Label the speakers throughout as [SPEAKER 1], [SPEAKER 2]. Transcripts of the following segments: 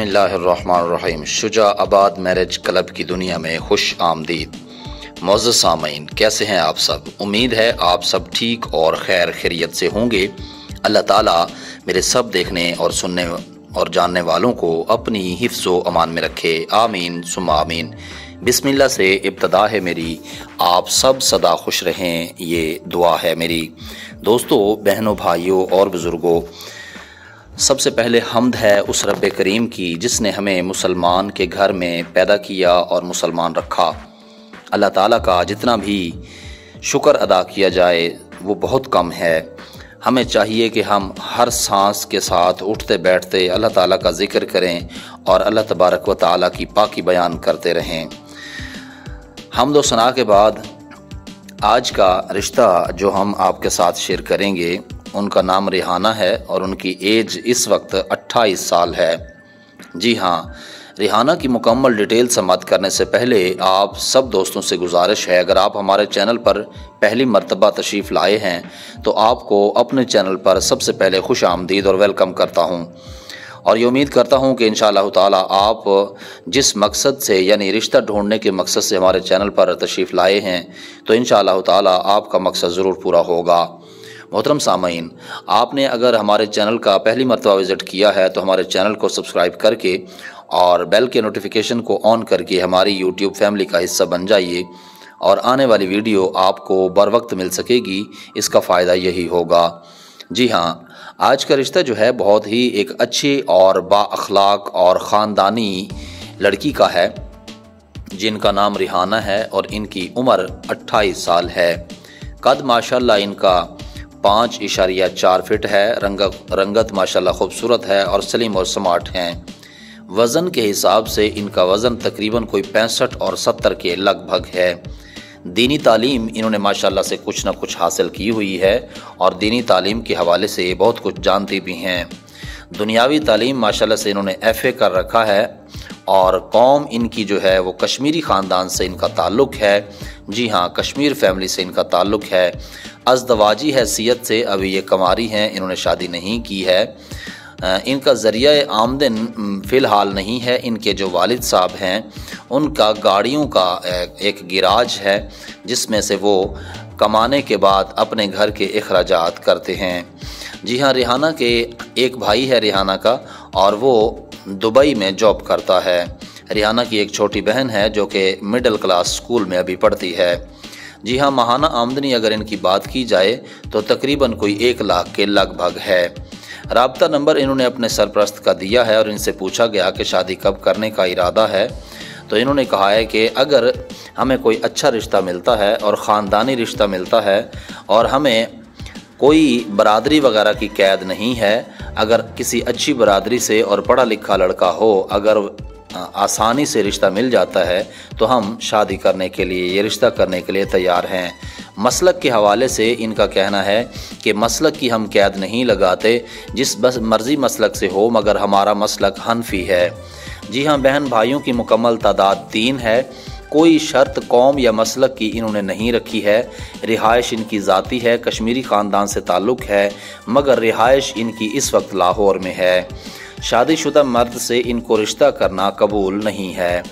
[SPEAKER 1] बिस्मिल्लाहिर्रहमानिर्रहीम। शुजाआबाद marriage club की दुनिया में खुश आमदीद। मोअज़्ज़ज़ सामीन, कैसे हैं आप सब? उम्मीद है आप सब ठीक और खैर खैरियत से होंगे। अल्लाह ताला मेरे सब देखने और सुनने और जानने वालों को अपनी हिफ्ज़ व अमान में रखे। आमीन सुम्मा आमीन। बिस्मिल्लाह से इब्तदा है मेरी, आप सब सदा खुश रहें, ये दुआ है मेरी। दोस्तों, बहनों, भाइयों और बुज़ुर्गों, सबसे पहले हम्द है उस रब करीम की जिसने हमें मुसलमान के घर में पैदा किया और मुसलमान रखा। अल्लाह ताला का जितना भी शुक्र अदा किया जाए वो बहुत कम है। हमें चाहिए कि हम हर सांस के साथ उठते बैठते अल्लाह ताला का ज़िक्र करें और अल्लाह तबारक व ताला की पाकी बयान करते रहें। हम्द व सना के बाद आज का रिश्ता जो हम आपके साथ शेयर करेंगे, उनका नाम रिहाना है और उनकी एज इस वक्त 28 साल है। जी हाँ, रिहाना की मुकम्मल डिटेल समाअत करने से पहले आप सब दोस्तों से गुजारिश है, अगर आप हमारे चैनल पर पहली मर्तबा तशरीफ़ लाए हैं तो आपको अपने चैनल पर सबसे पहले खुश आमदीद और वेलकम करता हूँ। और ये उम्मीद करता हूँ कि इंशाअल्लाह ताला आप जिस मकसद से यानी रिश्ता ढूंढने के मकसद से हमारे चैनल पर तशरीफ़ लाए हैं तो इंशाअल्लाह ताला आपका मकसद ज़रूर पूरा होगा। मोहतरम सामीन, आपने अगर हमारे चैनल का पहली मरतबा विज़िट किया है तो हमारे चैनल को सब्सक्राइब करके और बेल के नोटिफिकेशन को ऑन करके हमारी यूट्यूब फैमिली का हिस्सा बन जाइए और आने वाली वीडियो आपको बर वक्त मिल सकेगी। इसका फ़ायदा यही होगा। जी हाँ, आज का रिश्ता जो है बहुत ही एक अच्छी और बाअखलाक और ख़ानदानी लड़की का है जिनका नाम रिहाना है और इनकी उम्र 28 साल है। कद माशाल्लाह इनका 5.4 फीट है। रंगत माशाल्लाह खूबसूरत है और सलीम और स्मार्ट हैं। वज़न के हिसाब से इनका वज़न तकरीबन कोई 65 और 70 के लगभग है। दीनी तालीम इन्होंने माशाल्लाह से कुछ न कुछ हासिल की हुई है और दीनी तालीम के हवाले से बहुत कुछ जानती भी हैं। दुनियावी तालीम माशाल्लाह से इन्होंने FA कर रखा है और कौम इनकी जो है वो कश्मीरी ख़ानदान से इनका ताल्लुक़ है। जी हाँ, कश्मीर फैमिली से इनका ताल्लुक़ है। अज़दवाजी हैसियत से अभी ये कमारी हैं, इन्होंने शादी नहीं की है। इनका ज़रिया आमदन फ़िलहाल नहीं है। इनके जो वालिद साहब हैं उनका गाड़ियों का एक गिराज है जिसमें से वो कमाने के बाद अपने घर के अखराजात करते हैं। जी हाँ, रिहाना के एक भाई है रिहाना का और वो दुबई में जॉब करता है। रिहाना की एक छोटी बहन है जो कि मिडिल क्लास स्कूल में अभी पढ़ती है। जी हाँ, माहाना आमदनी अगर इनकी बात की जाए तो तकरीबन कोई 1 लाख के लगभग है। राब्ता नंबर इन्होंने अपने सरपरस्त का दिया है और इनसे पूछा गया कि शादी कब करने का इरादा है तो इन्होंने कहा है कि अगर हमें कोई अच्छा रिश्ता मिलता है और ख़ानदानी रिश्ता मिलता है और हमें कोई बरादरी वगैरह की कैद नहीं है, अगर किसी अच्छी बरादरी से और पढ़ा लिखा लड़का हो, अगर आसानी से रिश्ता मिल जाता है तो हम शादी करने के लिए, ये रिश्ता करने के लिए तैयार हैं। मसलक के हवाले से इनका कहना है कि मसलक की हम कैद नहीं लगाते, जिस बस मर्ज़ी मसलक से हो, मगर हमारा मसलक हनफी है। जी हाँ, बहन भाइयों की मुकम्मल तादाद 3 है। कोई शर्त कौम या मसलक की इन्होंने नहीं रखी है। रिहाइश इनकी ज़ाती है, कश्मीरी ख़ानदान से ताल्लुक़ है, मगर रिहाइश इनकी इस वक्त लाहौर में है। शादीशुदा मर्द से इनको रिश्ता करना कबूल नहीं है।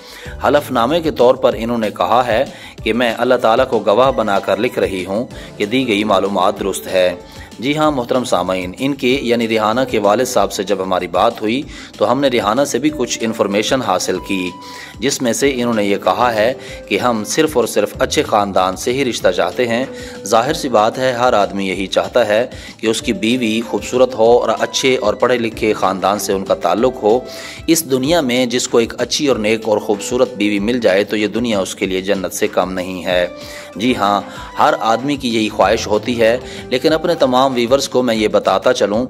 [SPEAKER 1] हलफनामे के तौर पर इन्होंने कहा है कि मैं अल्लाह ताला को गवाह बनाकर लिख रही हूँ कि दी गई मालूमात दुरुस्त है। जी हाँ मोहतरम सामीन, इनके यानी रिहाना के वालिद साहब से जब हमारी बात हुई तो हमने रिहाना से भी कुछ इन्फॉर्मेशन हासिल की, जिसमें से इन्होंने ये कहा है कि हम सिर्फ़ और सिर्फ अच्छे ख़ानदान से ही रिश्ता चाहते हैं। ज़ाहिर सी बात है, हर आदमी यही चाहता है कि उसकी बीवी खूबसूरत हो और अच्छे और पढ़े लिखे ख़ानदान से उनका ताल्लुक़ हो। इस दुनिया में जिसको एक अच्छी और नेक और ख़ूबसूरत बीवी मिल जाए तो ये दुनिया उसके लिए जन्नत से कम नहीं है। जी हाँ, हर आदमी की यही ख्वाहिश होती है। लेकिन अपने तमाम व्यूवर्स को मैं ये बताता चलूँ,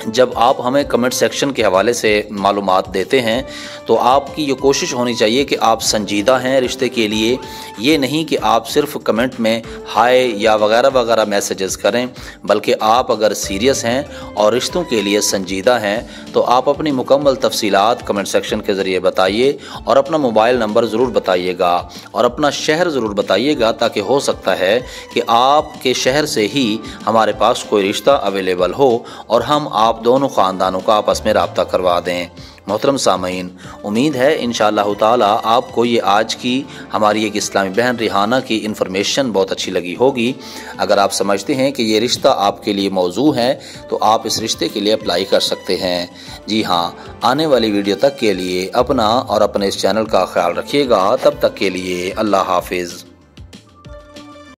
[SPEAKER 1] जब आप हमें कमेंट सेक्शन के हवाले से मालूमात देते हैं तो आपकी ये कोशिश होनी चाहिए कि आप संजीदा हैं रिश्ते के लिए। ये नहीं कि आप सिर्फ कमेंट में हाय या वगैरह वगैरह मैसेजेस करें, बल्कि आप अगर सीरियस हैं और रिश्तों के लिए संजीदा हैं तो आप अपनी मुकम्मल तफसीलात कमेंट सेक्शन के ज़रिए बताइए और अपना मोबाइल नंबर ज़रूर बताइएगा और अपना शहर ज़रूर बताइएगा, ताकि हो सकता है कि आपके शहर से ही हमारे पास कोई रिश्ता अवेलेबल हो और हम आप दोनों ख़ानदानों का आपस में रब्ता करवा दें। मोहतरम सामीन, उम्मीद है इंशाअल्लाह ताला आपको ये आज की हमारी एक इस्लामी बहन रिहाना की इन्फॉर्मेशन बहुत अच्छी लगी होगी। अगर आप समझते हैं कि ये रिश्ता आपके लिए मौजू है तो आप इस रिश्ते के लिए अप्लाई कर सकते हैं। जी हाँ, आने वाली वीडियो तक के लिए अपना और अपने इस चैनल का ख्याल रखिएगा। तब तक के लिए अल्लाह हाफिज़।